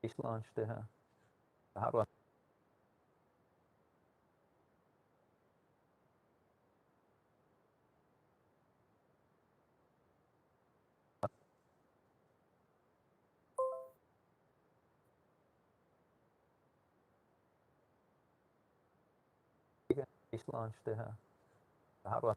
launch det her. Har du ikke launch det her? Har du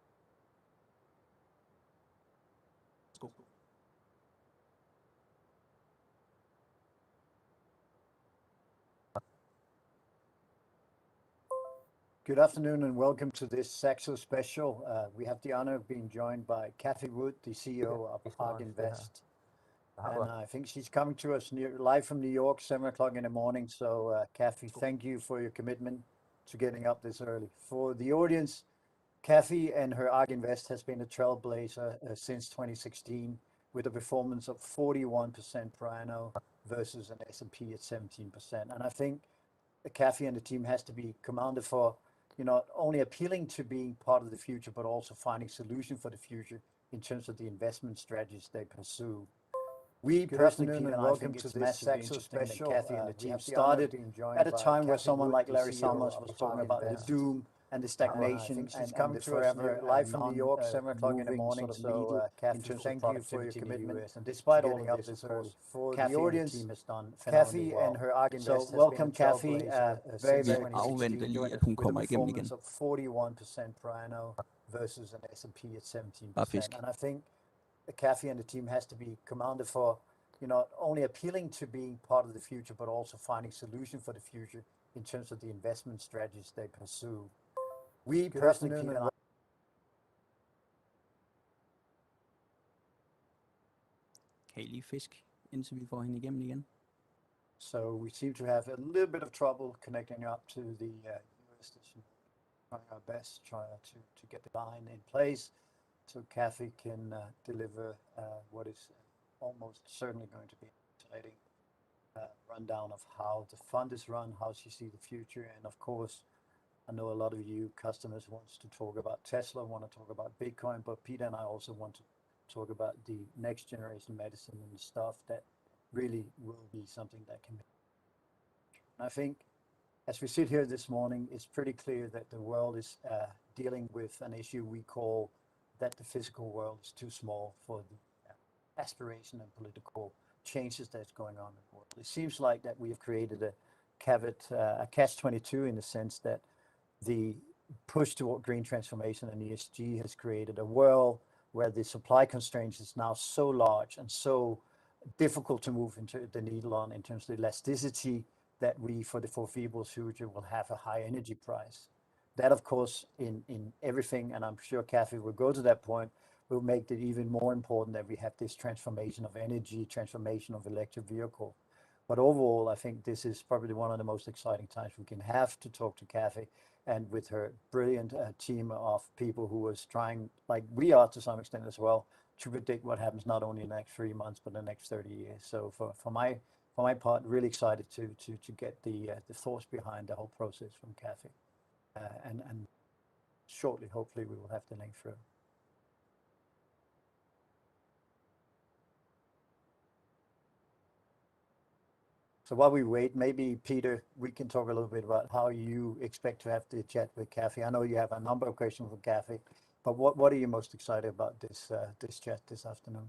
Good afternoon and welcome to this Saxo special. We have the honor of being joined by Cathie Wood, the CEO of ARK Invest. And I think she's coming to us live from New York, 7 o'clock in the morning. So Cathie, thank you for your commitment to getting up this early. For the audience, Cathie and her ARK Invest has been a trailblazer since 2016 with a performance of 41% per annum versus an S&P at 17%. And I think Cathie and the team has to be commended for not only appealing to being part of the future, but also finding solutions for the future in terms of the investment strategies they pursue. We personally, Peter, and welcome to this Saxo special. Cathie and the team started at a time where someone like Larry Summers was talking about the doom and the stagnation and the forever live from New York, 7 o'clock in the morning. So, Cathie, thank you for your commitment. And despite all of this, of course, for the audience, team has done Cathie and her ARK Invest. So, welcome, Cathie. Very, very afventer lige, at hun kommer igennem igen. Of 41% per annum versus an S&P at 17%. And I think Cathie and the team has to be commended for not only appealing to being part of the future, but also finding solutions for the future in terms of the investment strategies they pursue. We personally, Peter, Kan I lige fisk, indtil vi får hende igennem igen? So we seem to have a little bit of trouble connecting up to the US station. Trying our best, to get the line in place so Cathie can deliver what is almost certainly going to be an exciting rundown of how the fund is run, how she sees the future, and of course, I know a lot of you customers wants to talk about Tesla, want to talk about Bitcoin, but Peter and I also want to talk about the next generation medicine and stuff that really will be something that can be. And I think as we sit here this morning, it's pretty clear that the world is dealing with an issue we call that the physical world is too small for the aspiration and political changes that's going on in the world. It seems like that we have created a catch-22 in the sense that the push toward green transformation and ESG has created a world where the supply constraints is now so large and so difficult to move into the needle on in terms of the elasticity that we, for the foreseeable future, will have a high energy price. That, of course, in everything, and I'm sure Cathie will go to that point, will make it even more important that we have this transformation of energy, transformation of electric vehicle. But overall, I think this is probably one of the most exciting times we can have to talk to Cathie and with her brilliant team of people who is trying, like we are to some extent as well, to predict what happens not only in the next 3 months, but the next 30 years. So for my part, really excited to get the thoughts behind the whole process from Cathie. And shortly, hopefully, we will have the link through. So while we wait, maybe Peter, we can talk a little bit about how you expect to have the chat with Cathie. I know you have a number of questions for Cathie, but what are you most excited about this chat this afternoon?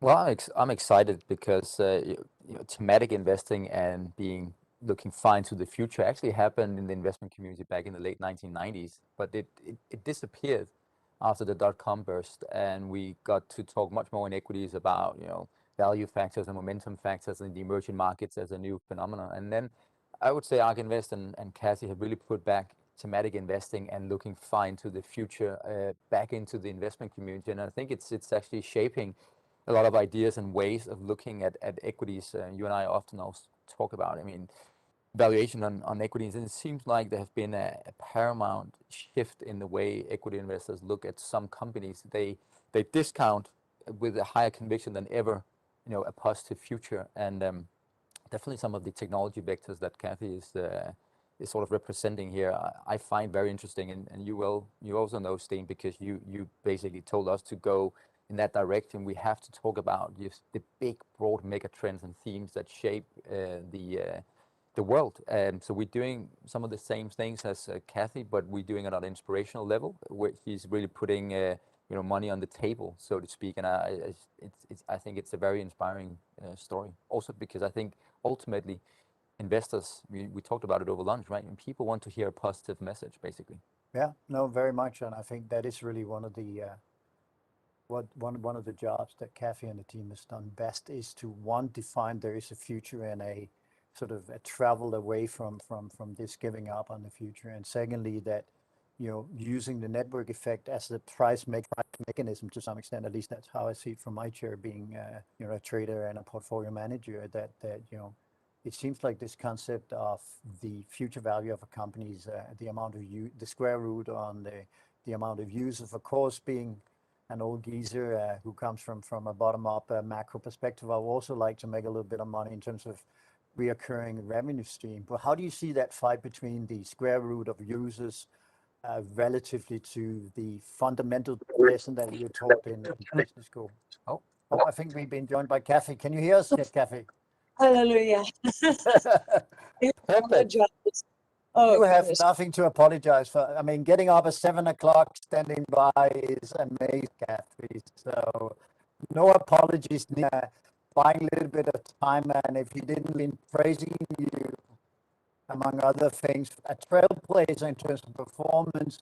Well, I'm excited because thematic investing and looking far into the future actually happened in the investment community back in the late 1990s, but it disappeared after the dot-com burst, and we got to talk much more in equities about value factors and momentum factors in the emerging markets as a new phenomenon. And then I would say ARK Invest and Cathie have really put back thematic investing and looking far into the future back into the investment community, and I think it's actually shaping a lot of ideas and ways of looking at equities. You and I often also talk about, valuation on equities, and it seems like there has been a paramount shift in the way equity investors look at some companies. They discount with a higher conviction than ever, a positive future, and definitely some of the technology vectors that Cathie is sort of representing here, I find very interesting, and you also know, Sten, because you basically told us to go in that direction, we have to talk about just the big, broad mega trends and themes that shape the world. So we're doing some of the same things as Cathie, but we're doing it on an inspirational level, where she's really putting money on the table, so to speak. And I think it's a very inspiring story. Also because I think ultimately investors, we talked about it over lunch, right? And people want to hear a positive message, basically. Yeah, no, very much. And I think that is really one of the one of the jobs that Cathie and the team has done best, is to define there is a future and a sort of a travel away from this giving up on the future. And secondly, that using the network effect as the price mechanism to some extent. At least that's how I see it from my chair, being a trader and a portfolio manager. That it seems like this concept of the future value of a company is the amount of the square root on the amount of users. Of course, being an old geezer who comes from a bottom-up macro perspective, I would also like to make a little bit of money in terms of reoccurring revenue stream. But how do you see that fight between the square root of users relatively to the fundamental lesson that you taught in business school? Oh, I think we've been joined by Cathie. Can you hear us yet, Cathie? Hallelujah. I apologize. Oh, you have goodness. nothing to apologize for. I mean, getting up at 7 o'clock, standing by is amazing, Cathie. So no apologies. Buying a little bit of time, and if he didn't been praising you, among other things, a trailblazer in terms of performance,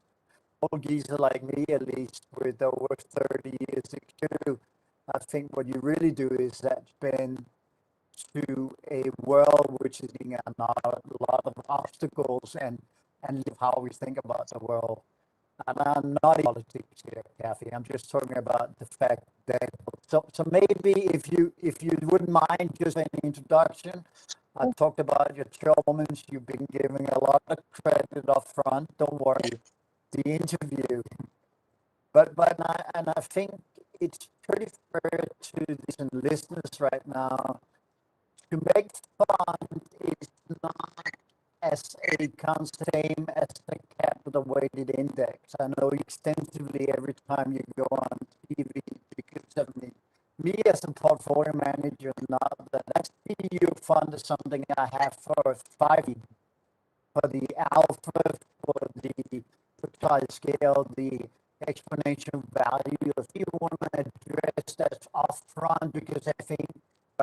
old geezer like me, at least with over 30 years experience, I think what you really do is that's been to a world which is being a lot of obstacles and how we think about the world. And I'm not in politics here, Cathie. I'm just talking about the fact that so maybe if you wouldn't mind just an introduction. I talked about your moments. You've been giving a lot of credit up front. Don't worry, the interview. But I think it's pretty fair to these listeners right now to make fun is not as a same as the capital weighted index. I know extensively every time you go on TV because of me as a portfolio manager, not that next you fund is something I have for 5 years. For the alpha, for the child scale, the exponential value. If you want to address that upfront, because I think,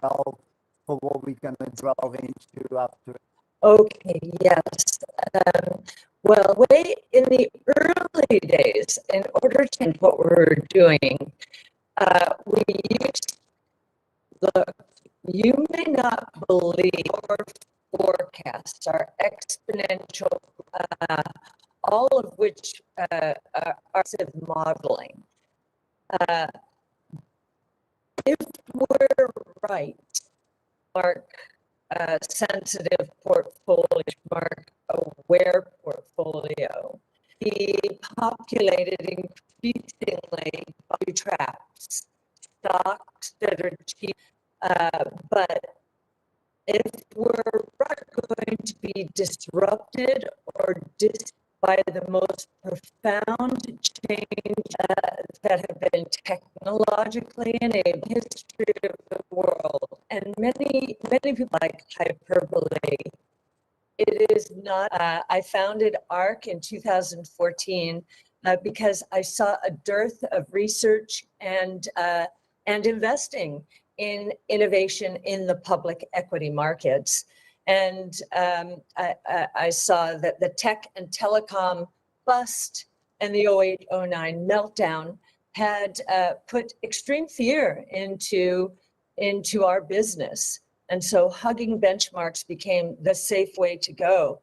well, for what we're going to delve into after. Okay, yes. Well, way in the early days, in order to what we're doing, we used, look, you may not believe our forecasts, our exponential, all of which are modeling. If we're right, mark sensitive portfolio, mark aware portfolio, be populated increasingly by traps, stocks that are cheap, but if we're going to be disrupted or by the most profound change that have been technologically enabled in the history of the world, and many people like hyperbole. It is not. I founded ARC in 2014 because I saw a dearth of research and investing in innovation in the public equity markets. And I saw that the tech and telecom bust and the 08-09 meltdown had put extreme fear into our business. And so hugging benchmarks became the safe way to go.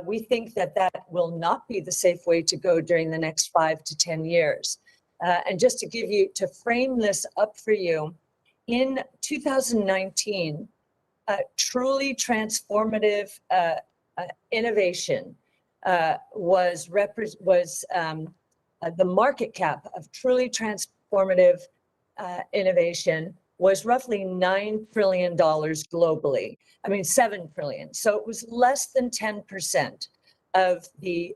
We think that will not be the safe way to go during the next 5 to 10 years. And just to frame this up for you, in 2019, truly transformative innovation was the market cap of truly transformative innovation was roughly $9 trillion globally. I mean, 7 trillion. So it was less than 10% of the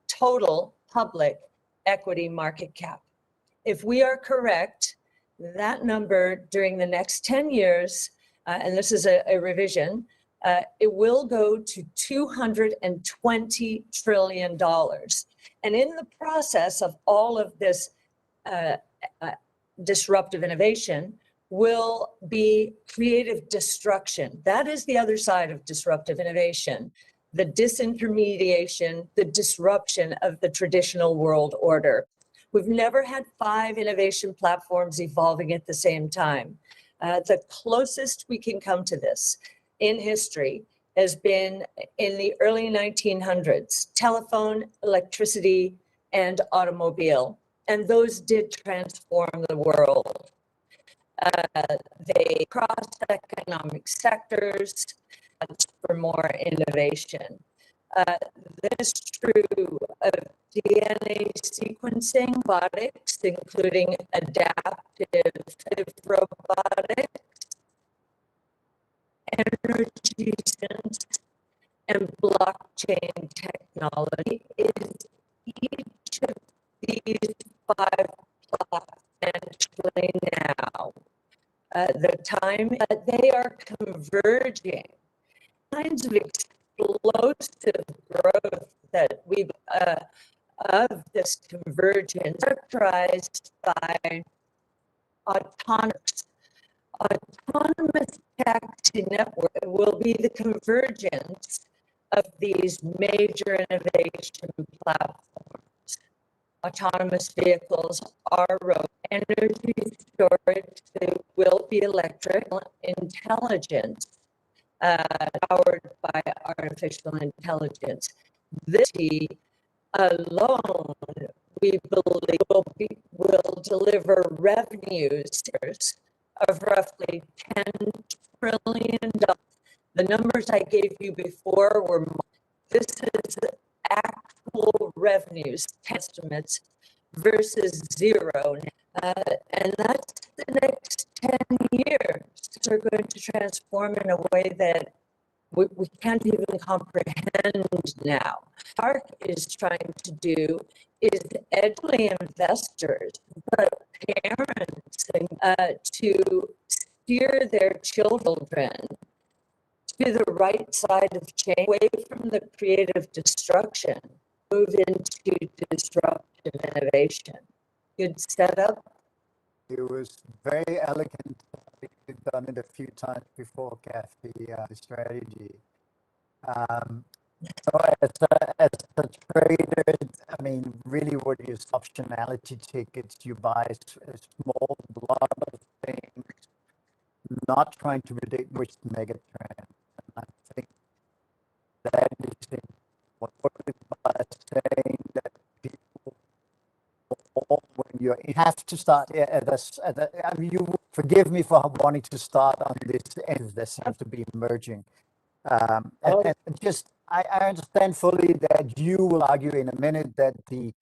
total public equity market cap. if we are correct, that number during the next 10 years, and this is a revision, it will go to $220 trillion. And in the process of all of this disruptive innovation will be creative destruction. That is the other side of disruptive innovation, the disintermediation, the disruption of the traditional world order. We've never had 5 innovation platforms evolving at the same time. The closest we can come to this in history has been in the early 1900s, telephone, electricity, and automobile. And those did transform the world. They crossed economic sectors for more innovation. This is true of DNA sequencing, robotics, including adaptive robotics, energy systems, and blockchain technology. Is each of these 5 potentially now? The time they are converging, kinds of explosive growth that we've of this convergence characterized by autonomous taxi network will be the convergence of these major innovation platforms. Autonomous vehicles are road, energy storage will be electric, intelligence powered by artificial intelligence. This alone, we believe, will deliver revenues of roughly $10 trillion. The numbers I gave you before were, this is actual revenues estimates versus 0. And that's the next 10 years. Are going to transform in a way that we can't even comprehend now. ARC is trying to do is educate investors, but parents to steer their children to the right side of change, away from the creative destruction, move into disruptive innovation. Good setup. It was very elegant. We've done it a few times before, Cathie, the strategy. So as a trader, I mean, really what is optionality tickets? You buy a small lot of things, not trying to predict which mega trend. And I think that is what by saying that people, when you have to start at this, I mean, you forgive me for wanting to start on this end. This has to be emerging. And just, I understand fully that you will argue in a minute that the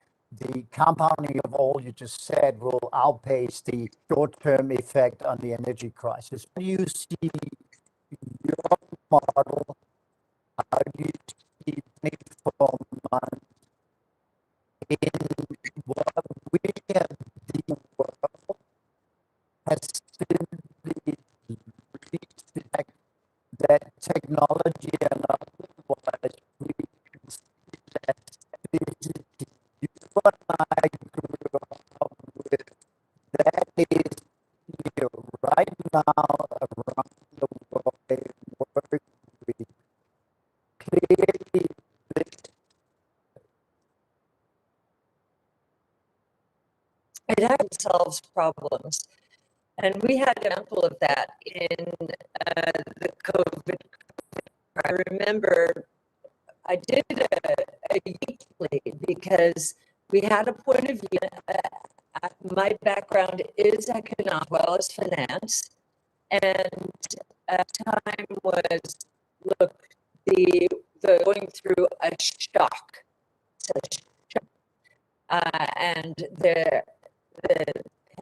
compounding of all you just said will outpace the short-term effect on the energy crisis. Do you see your model? How do you see 24 months in what we have the world has simply reached the fact that technology and otherwise we can see that physically you and I grew up with, that is, you know, right now around the world work with clearly this. It actually solves problems. And we had an example of that in the COVID. I remember I did a weekly because we had a point of view. My background is economics as well as finance. And time was, look, the going through a shock. And the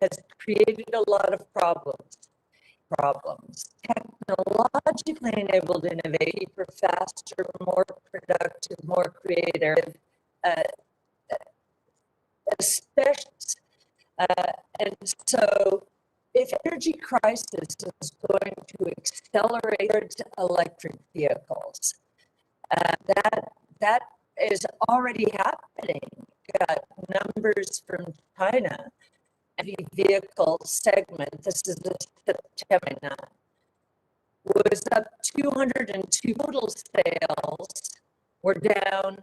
has created a lot of problems. Technologically enabled innovation for faster, more productive, more creative, especially And so if energy crisis is going to accelerate towards electric vehicles, that is already happening. We've got numbers from China. Heavy vehicle segment, this is the September, was up 202. Total sales were down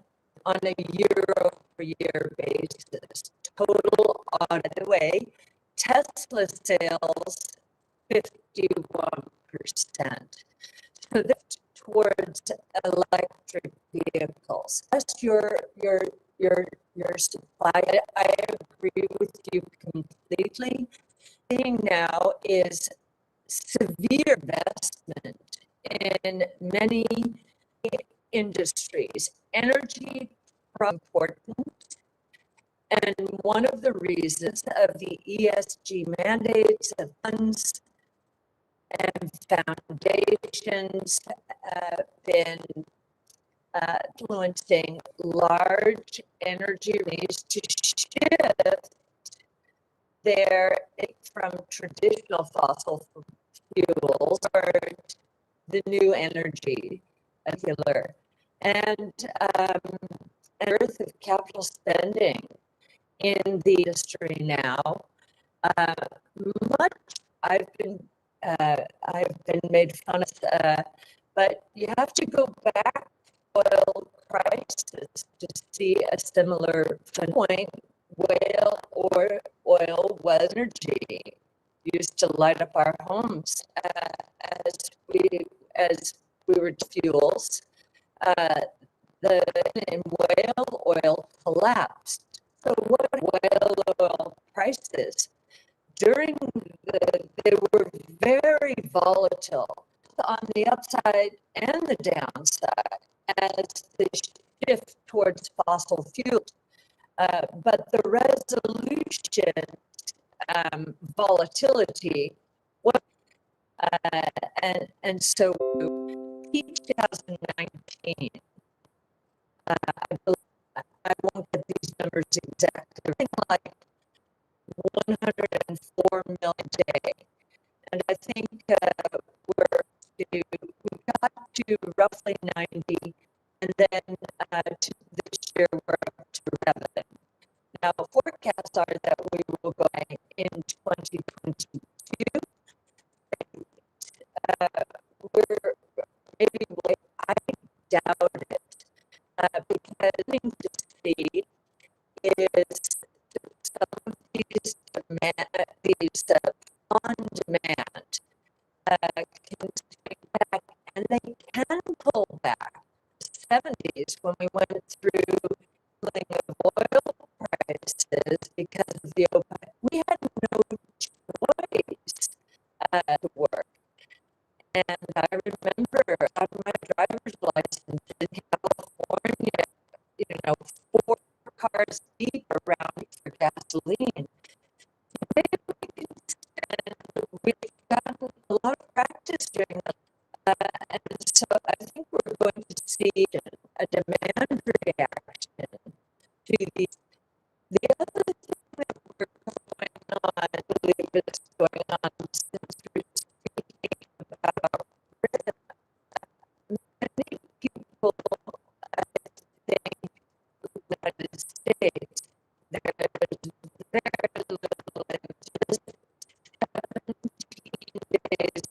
on a year-over-year basis. Total, by the way, Tesla sales 51%. So that's towards electric vehicles. That's your supply. I agree with you completely. The thing now is severe investment in many industries. Energy is important, and one of the reasons of the ESG mandates of funds and foundations been influencing large energy companies to shift their from traditional fossil fuels or the new energy, and earth of capital spending in the industry now. Much I've been made fun of, but you have to go back to oil prices to see a similar point. Whale or oil was energy used to light up our homes as we were fuels. The whale oil collapsed. So what whale oil prices? They were very volatile on the upside and the downside as the shift towards fossil fuels. But the resolution volatility was, and so peak 2019, I won't get these numbers exactly, like 104 million a day. And I think we got to roughly 90, and then to this year we're up to 11. Now, forecasts are that we will go in 2022. We're maybe, I doubt it, because the thing to see is some of these on demand can take back, and they can pull back. The 70s, when we went through of oil prices because of the OPEC, we had no choice to work. And I remember on my driver's license in California, 4 cars deep around for gasoline. We've gotten a lot of practice doing that. And so I think we're going to see a demand reaction to these. The other thing that we're going on, I believe is going on since we're speaking about many people, I think, in the United States, there's very little interest. 17 days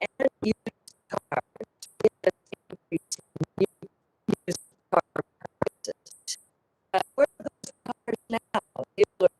and used cars, used car prices. Where are those cars now? People are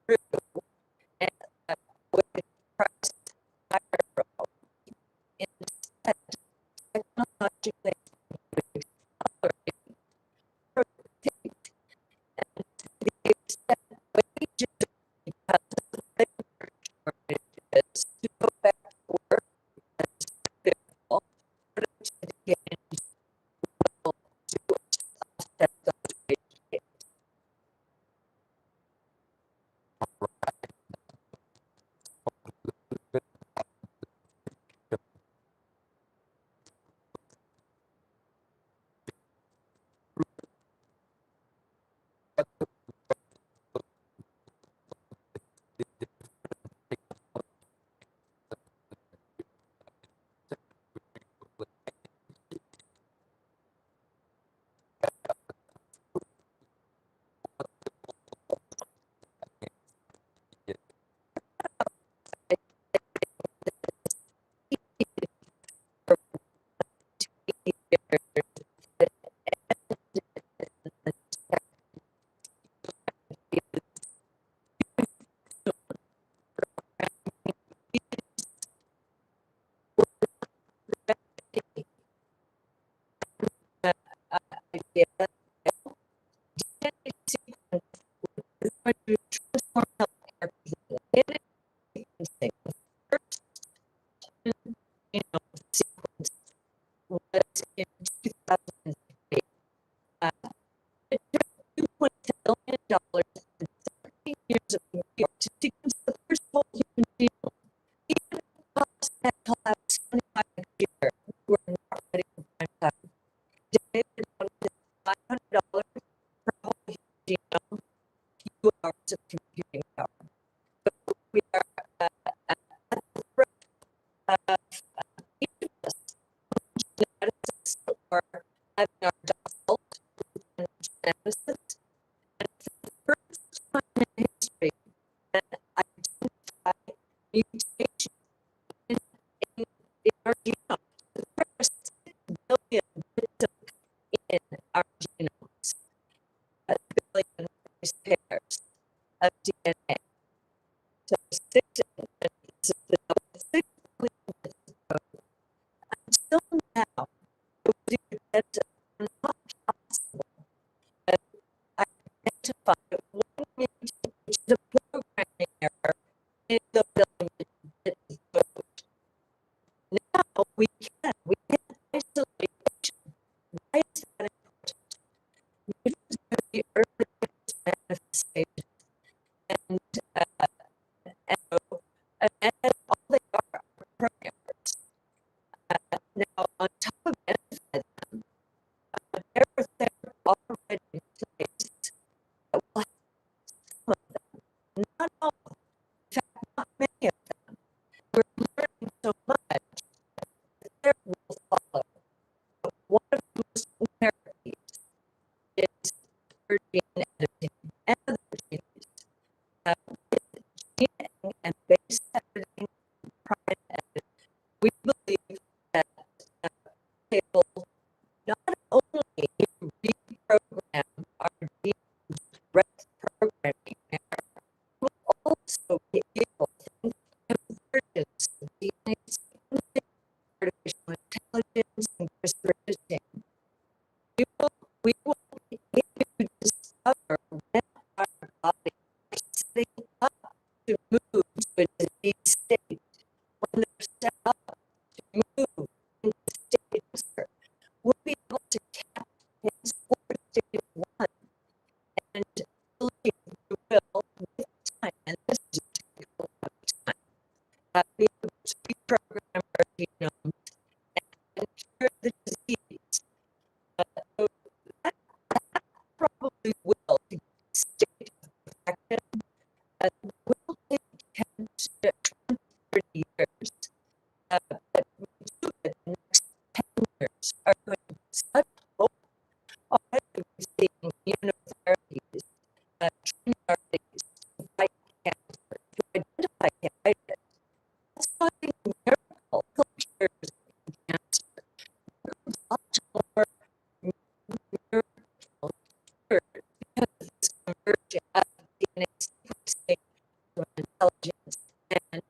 true, and with prices higher, instead, technologically accelerating productivity, and to the extent wages because of the labor shortages to go back to work as typical, productivity gains will do offset those wage gains. Idea that genetic sequence is going to transform healthcare genetic sequencing. The first genome sequence was in 2003. It took $2.2 billion and 13 years of work to sequence the first whole human genome. Even if the cost had collapsed 75 years, we were not ready for prime time. Today, we're down to $500 per whole human genome, few hours of computing power. So we are at the threat of each of us, geneticists or having our default and geneticists, and for the first time in history, then identify mutation in our genome. There are 6 billion bits in our genomes, a billion base pairs of DNA. So 6 and this is the number, 6 billion bits of code. Until now, it was either not possible to identify one mutation, which is a programming error in the billion bits of code. Now we can isolate mutation. Why is that important? Mutations are the earliest manifestation, and all they are programmers. Now, on top of identifying them, there are already in place that will have some of them, not all of them, in fact, not many of them. We're learning so much that there will follow. But one of the most therapies is for gene editing and other genes. With gene editing and base editing, prime editing, we believe that they will not only reprogram our genes correct programming error, will also be able to convergence of DNA sequencing, artificial intelligence, and CRISPR gene. We will be able to discover when our body is setting up to move to a disease state, when they're set up to move into stage 4. We'll be able to catch things for stage 1 and believe we will, with time, and this is take a lot of time, be able to reprogram our genomes and cure the disease. So that probably will be state of perfection, and will take 10 to 20, 30 years. But we do it the next 10 years are going to be such hope. Already we're seeing immunotherapies, treating our disease to fight cancer. intelligence and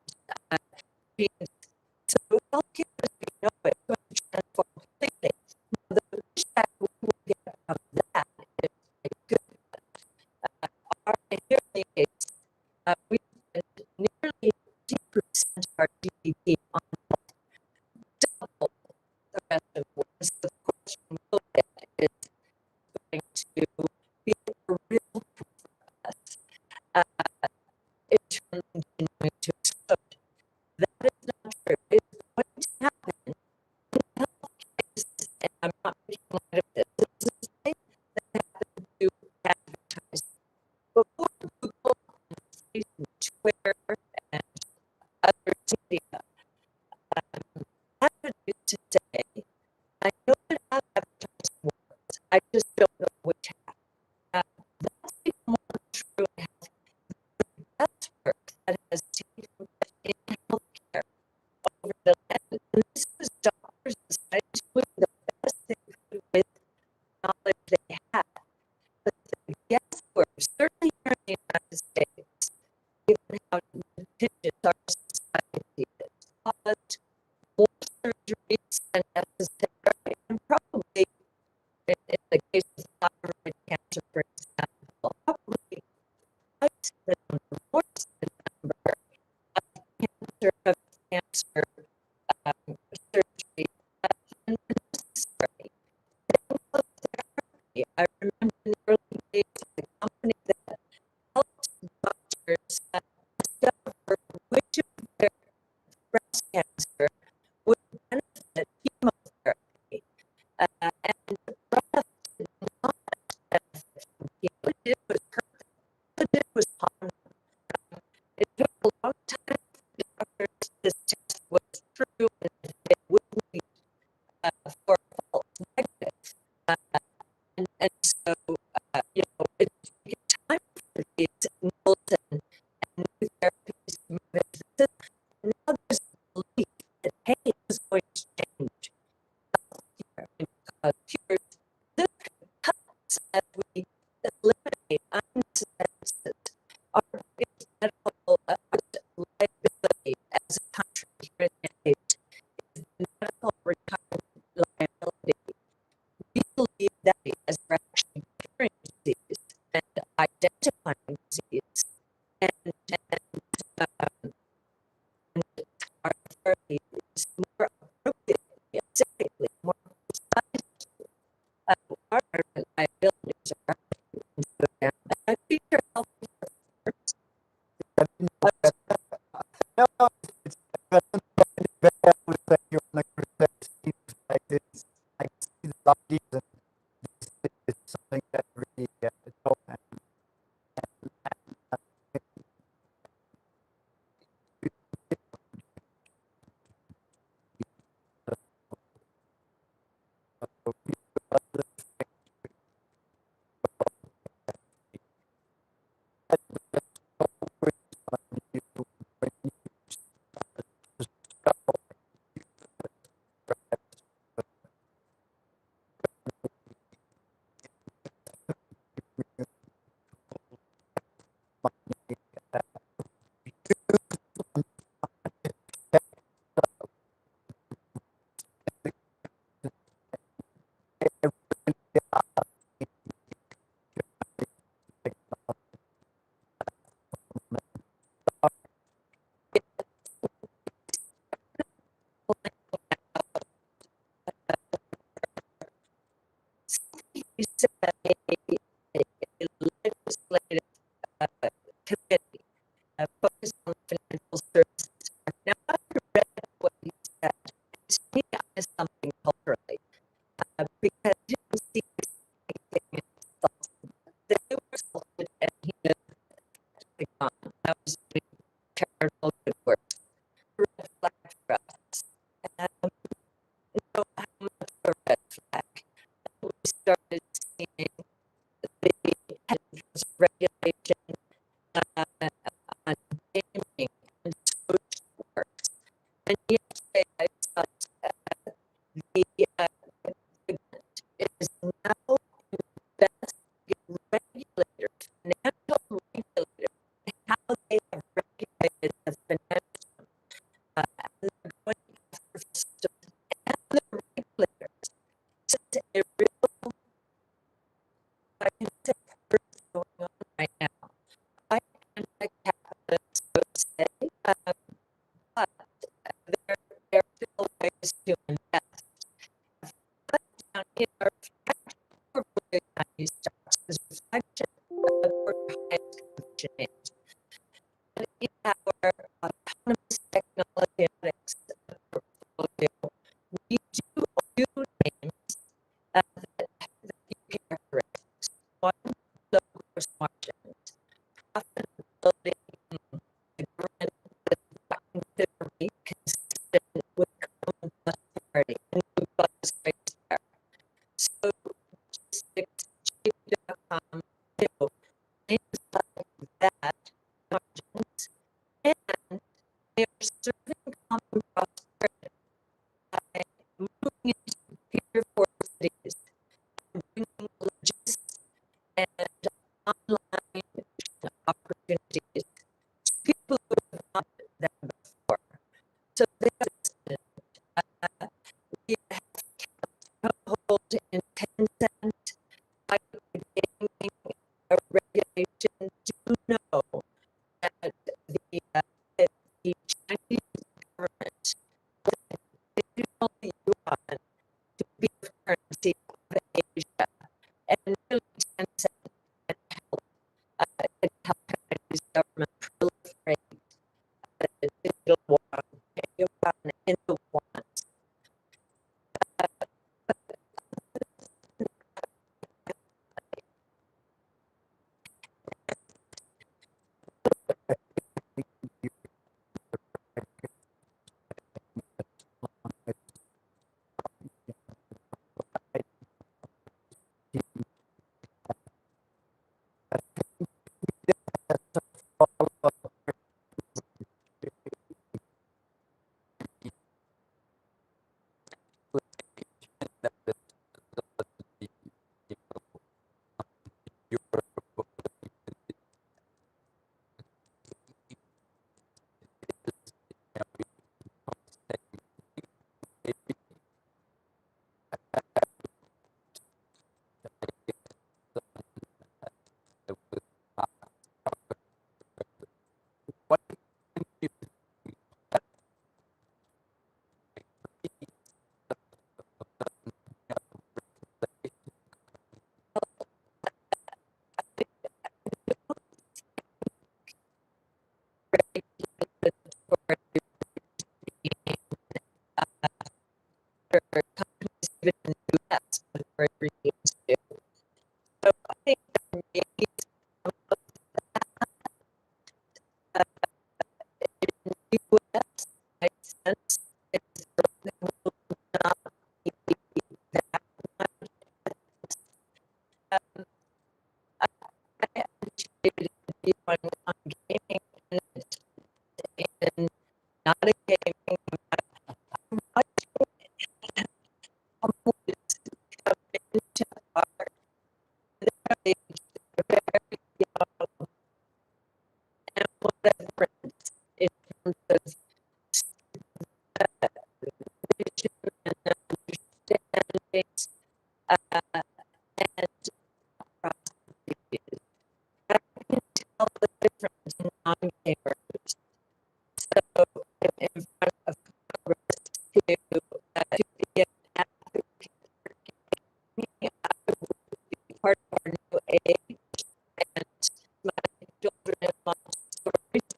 genes. So healthcare as we know it is going to transform completely. Now, the pushback we will get of that is a good here in the States, we spend nearly 50% of our GDP on health, double the rest of the world. So the question we'll get is going to be a real us in terms of continuing to explode. That is not true. It's going to happen in health cases, and I'm not making light of this. This is a thing that happened to advertise before Google and Facebook, Twitter, and other media advertise today. I know that advertising works. I just don't know which half. That's even more true in healthcare. The best work that has taken place in healthcare over the land, and this was doctors and scientists doing the best they could with knowledge they had. But the guesswork, certainly here in the United States, given how litigious our society is, caused more surgeries than necessary, and probably in the case of thyroid cancer, for example, probably twice the number, more than the number of cancer surgery than necessary. Therapy. I remember in the early days of the company that helped doctors discover which of their breast cancer would benefit chemotherapy. And breast did not benefit from chemo. It was hurt. It was harm. It took a long time for doctors this test was true and it wouldn't be for false negative. And so, you know, it took time for these signals and new therapies to move into the system. And now there's a belief that, hey, this is going to change healthcare because here's this could cut as we eliminate unnecessary our biggest medical liability as a country here in the States is the medical retirement liability. We believe that as we're actually curing disease and identifying disease and our therapy is more appropriately, specifically, more precisely, our liabilities are actually going to go down. And I think your health first. No, it's very that you're on a crusade like this. I can see the ideas and this is something that really helped. You said a legislative committee focused on financial services. Now, I read what you said. To me, is something culturally because you don't see anything in his thoughts. They were assaulted and he knew that gone. That was doing charitable good work. Red flag for us. You know how much of a red flag. We started seeing the regulation on gaming and social works. And yesterday I saw the government is now investigating regulators, financial regulators, how they have regulated companies even in the US before it begins to. So I think there may be some of that in the US. My sense is there will not be that much. I appreciated the viewing on gaming and not a gaming, how much come into art. They're very young and what a difference in terms of vision and understanding and processes. I can tell the difference in non-gamers. So in front of Congress to be an advocate for gaming, I would be part of our new age, and my children and my stories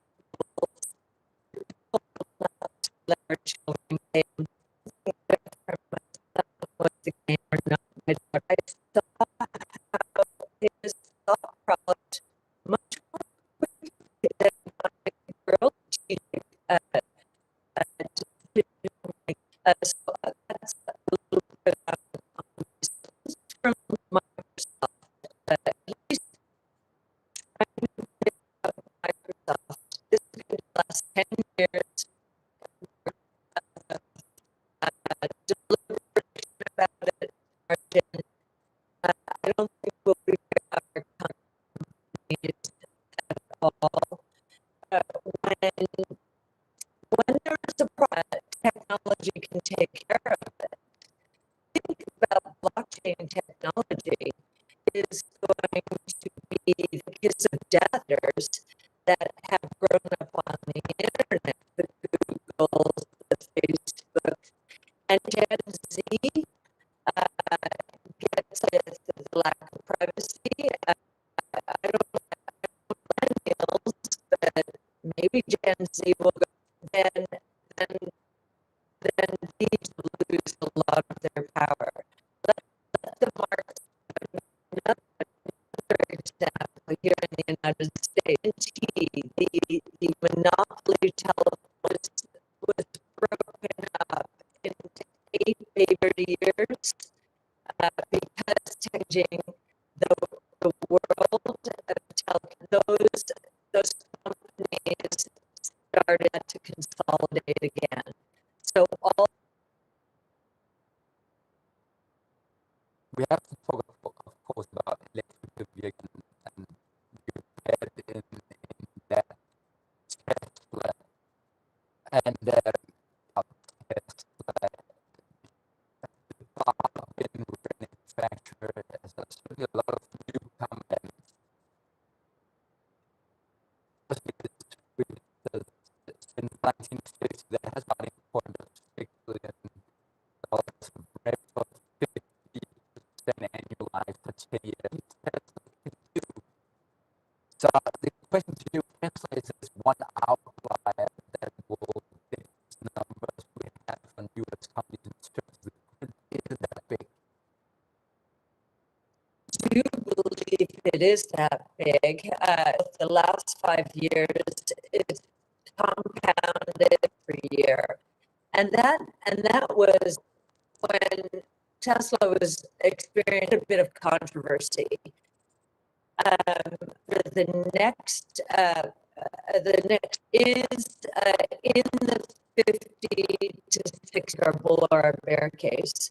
will not let our children game from myself was the gamer, not my daughter. I saw how his thought process much more quickly than my girl teaching so that's a little bit from Microsoft. At least trying to think of Microsoft. This is the last 10 years deliberation about it. Margin. I don't think we'll be our companies at all. When there is a product, technology can take care of it. Think about blockchain technology is going to be the kiss of deathers that have grown up on the internet, the Googles, the Facebooks, and Gen Z gets the lack of privacy. I don't know millennials, but maybe Gen Z will go, then these lose a lot of their power. Let the market, another example here in the United States, the monopoly telephone was broken up into 8 bigger years because changing the world of those companies started to consolidate again. So all We have to talk, of course, about electric vehicles and you had in that Tesla and Tesla, the car being manufactured as certainly a lot of newcomer and since 1950 that has not important $6 billion of revenue for 50% annualized for 10 years. So the question to you, Tesla, is this one outlier that will fix numbers we have on U.S. companies in terms of is that big? do you believe it is that big? The last 5 years, it's compounded every year. And that was when Tesla was experiencing a bit of controversy. The next is in the 50 to 60 or below our bear case.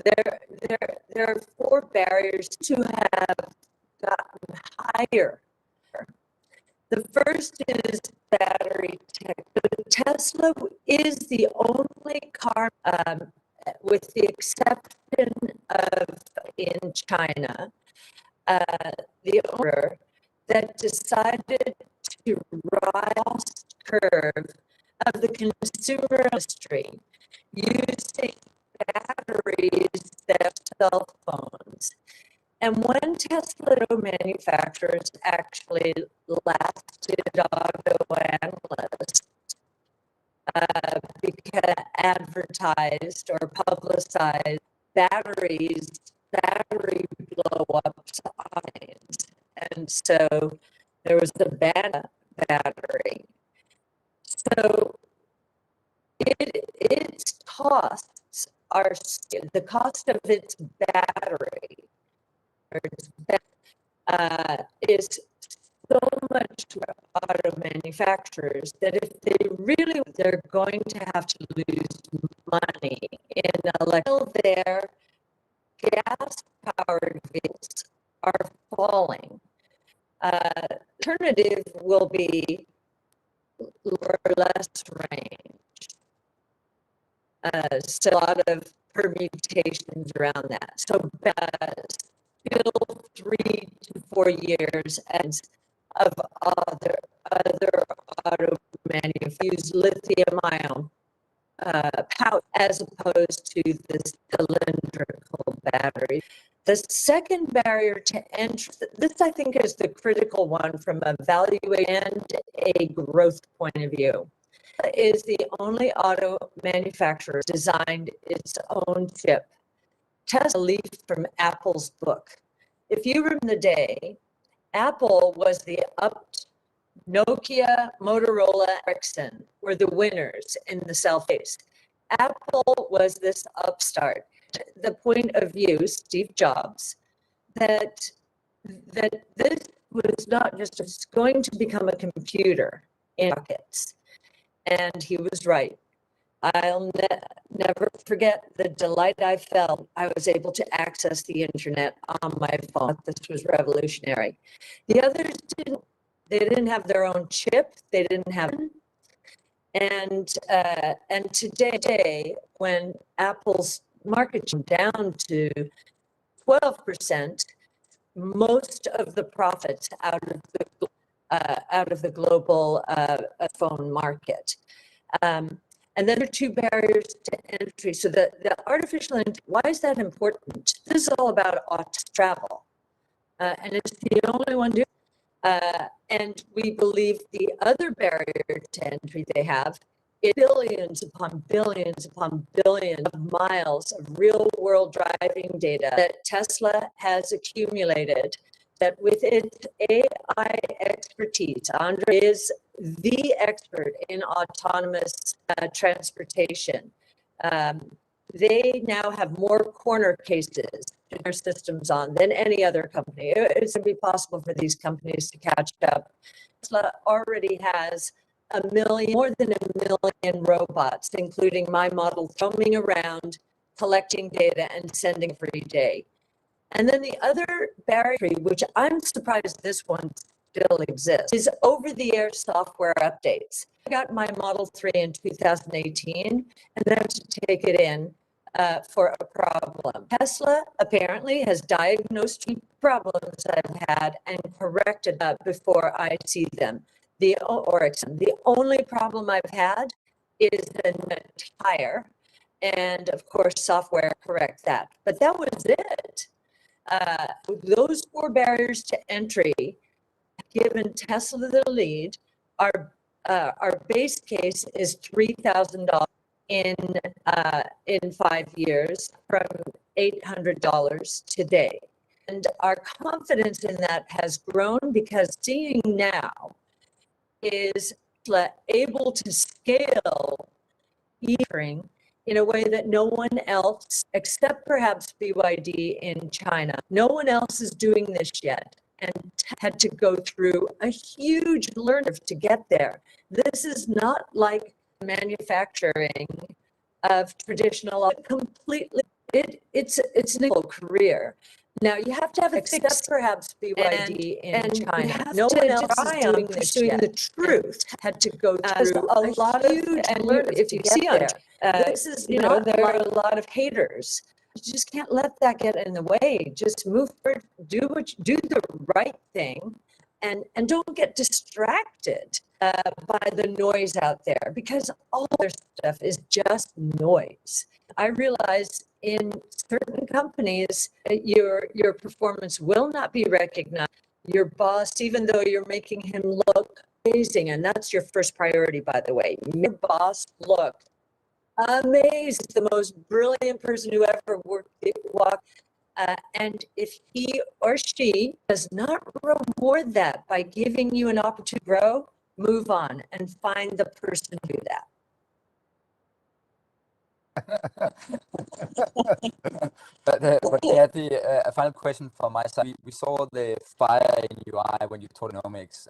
There are 4 barriers to have gotten higher. The first is battery tech. Tesla is the only car, with the exception of in China, the owner that decided to rise the curve of the consumer industry using batteries that cell phones. And when Tesla manufacturers actually lasted auto analysts, because advertised or publicized battery blow ups, and so there was the bad battery. So its costs are the cost of its battery is so much for auto manufacturers that if they're going to have to lose money in their gas-powered vehicles are falling. Alternative will be less range. So a lot of permutations around that. So still 3 to 4 years as of other auto manufacturers use lithium-ion pouch as opposed to the cylindrical battery. The second barrier to entry, this I think is the critical one from a valuation and a growth point of view, is the only auto manufacturer designed its own chip. Tesla leafed from Apple's book. If you remember the day, Apple was the Nokia, Motorola, Ericsson were the winners in the cell phase. Apple was this upstart. The point of view, Steve Jobs, that this was not just going to become a computer in pockets. And he was right. I'll never forget the delight I felt. I was able to access the internet on my phone. This was revolutionary. The others didn't. They didn't have their own chip. They didn't have. And today, when Apple's market went down to 12%, most of the profits out of the global phone market. And then there are 2 barriers to entry. So the artificial, why is that important? This is all about travel. And it's the only one doing. And we believe the other barrier to entry they have is billions upon billions upon billions of miles of real world driving data that Tesla has accumulated, that with its AI expertise, Andre is the expert in autonomous transportation. They now have more corner cases in their systems on than any other company. It's going to be possible for these companies to catch up. Tesla already has more than a million robots, including my model, roaming around, collecting data and sending every day. And then the other barrier, which I'm surprised this one still exists, is over-the-air software updates. I got my Model 3 in 2018, and then I had to take it in for a problem. Tesla apparently has diagnosed problems I've had and corrected them before I see them. The only problem I've had is a tire, and of course, software correct that. But that was it. Those 4 barriers to entry, given Tesla the lead, our base case is $3,000 in 5 years from $800 today. And our confidence in that has grown because seeing now is able to scale in a way that no one else, except perhaps BYD in China, no one else is doing this yet, and had to go through a huge learning curve to get there. This is not like manufacturing of traditional, completely, it's an equal career. Now you have to have except perhaps BYD in China. No one else is doing this yet. The truth had to go through a lot of huge learning if you see there. This is, there are a lot of haters. You just can't let that get in the way. Just move forward, do the right thing, and don't get distracted by the noise out there, because all their stuff is just noise. I realize in certain companies, your performance will not be recognized. Your boss, even though you're making him look amazing, and that's your first priority, by the way, your boss look amazing, the most brilliant person who ever walked. And if he or she does not reward that by giving you an opportunity to grow, move on and find the person to do that. But Cathie, a final question from my side. We saw the fire in your eye when you taught genomics.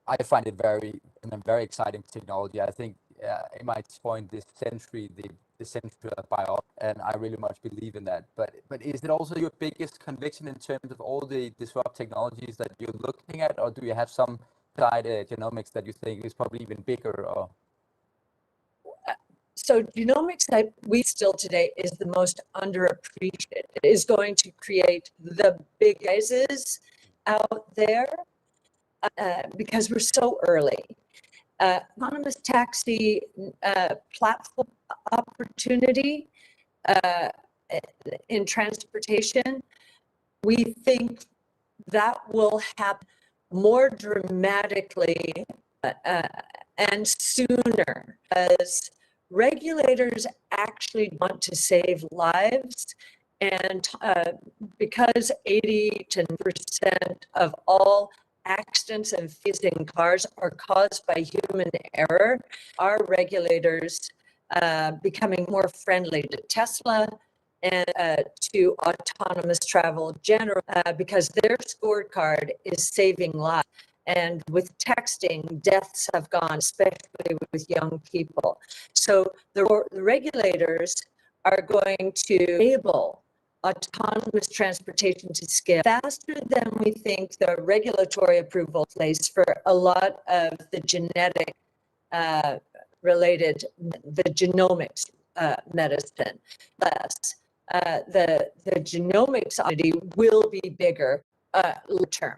I find it a very exciting technology. I think it might point this century, the century of bio, and I really much believe in that. But is it also your biggest conviction in terms of all the disrupt technologies that you're looking at, or do you have some side genomics that you think is probably even bigger? Or so genomics, we still today is the most underappreciated. It is going to create the big guys out there because we're so early. Autonomous taxi platform opportunity in transportation, we think that will happen more dramatically and sooner, as regulators actually want to save lives. And because 80% of all accidents and fees in cars are caused by human error, our regulators becoming more friendly to Tesla and to autonomous travel general, because their scorecard is saving lives. And with texting, deaths have gone, especially with young people. So the regulators are going to enable autonomous transportation to scale faster than we think the regulatory approval place for a lot of the genetic related, the genomics medicine. Less, the genomics opportunity will be bigger long term.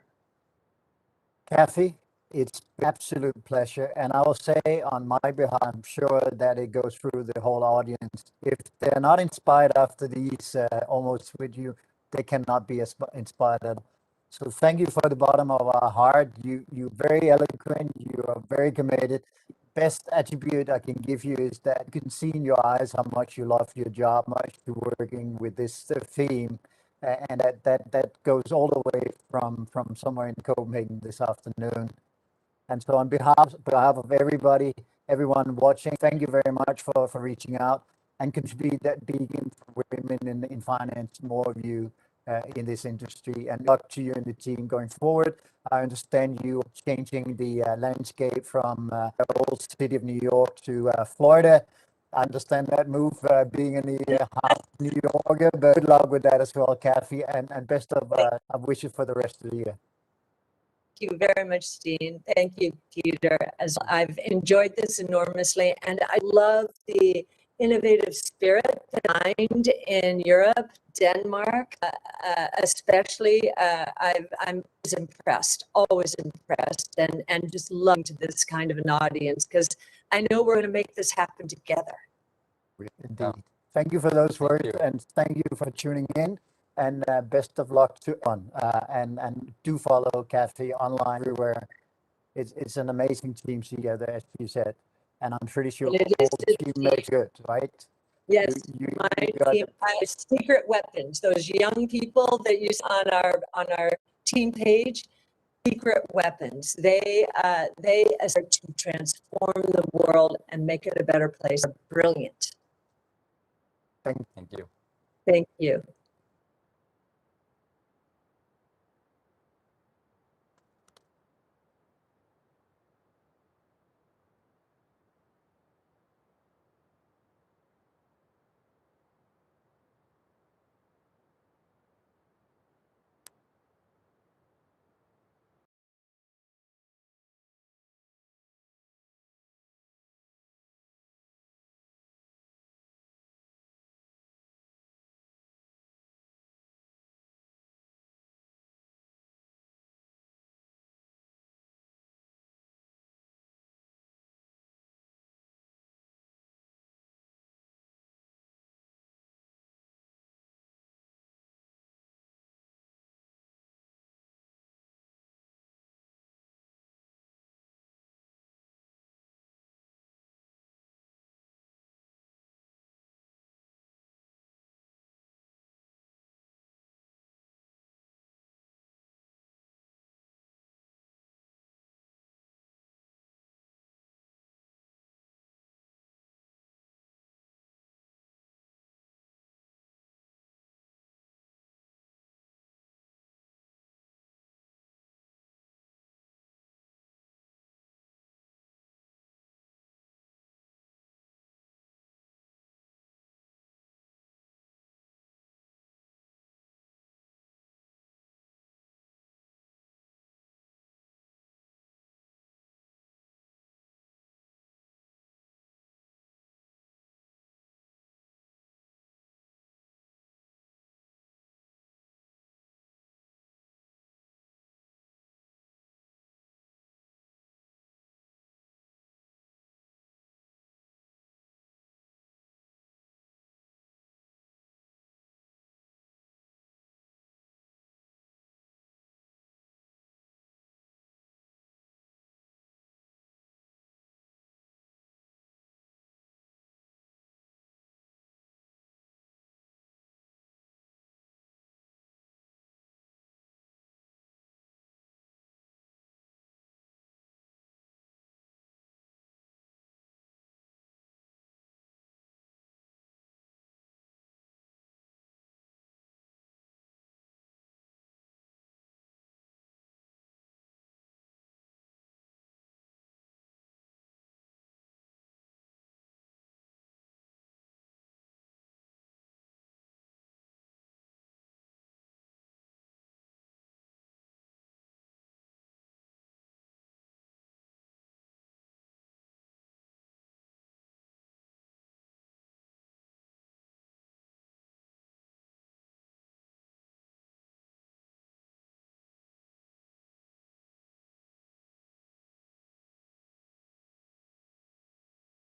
Cathie, it's an absolute pleasure. And I will say on my behalf, I'm sure that it goes through the whole audience. If they're not inspired after these almost with you, they cannot be inspired. So thank you for the bottom of our heart. You're very eloquent. You are very committed. Best attribute I can give you is that you can see in your eyes how much you love your job, much you're working with this theme. And that goes all the way from somewhere in Copenhagen this afternoon. And so on behalf of everyone watching, thank you very much for reaching out and contribute that beacon for women in finance, more of you in this industry. And luck to you and the team going forward. I understand you changing the landscape from the old city of New York to Florida. I understand that move, being in the half New Yorker, but good luck with that as well, Cathie, and best of wishes for the rest of the year. Thank you very much, Steen. Thank you, Peter. As I've enjoyed this enormously, and I love the innovative spirit behind in Europe, Denmark, especially. I'm always impressed, and just loving to this kind of an audience, because I know we're going to make this happen together. Indeed. Yeah. Thank you for those words, and thank you for tuning in. And best of luck to everyone. And do follow Cathie online everywhere. It's an amazing team together, as you said. And I'm pretty sure all the team makes good, right? Yes, my team, secret weapons. Those young people that you saw on our team page, secret weapons. They start to transform the world and make it a better place. Brilliant. Thank you. Thank you.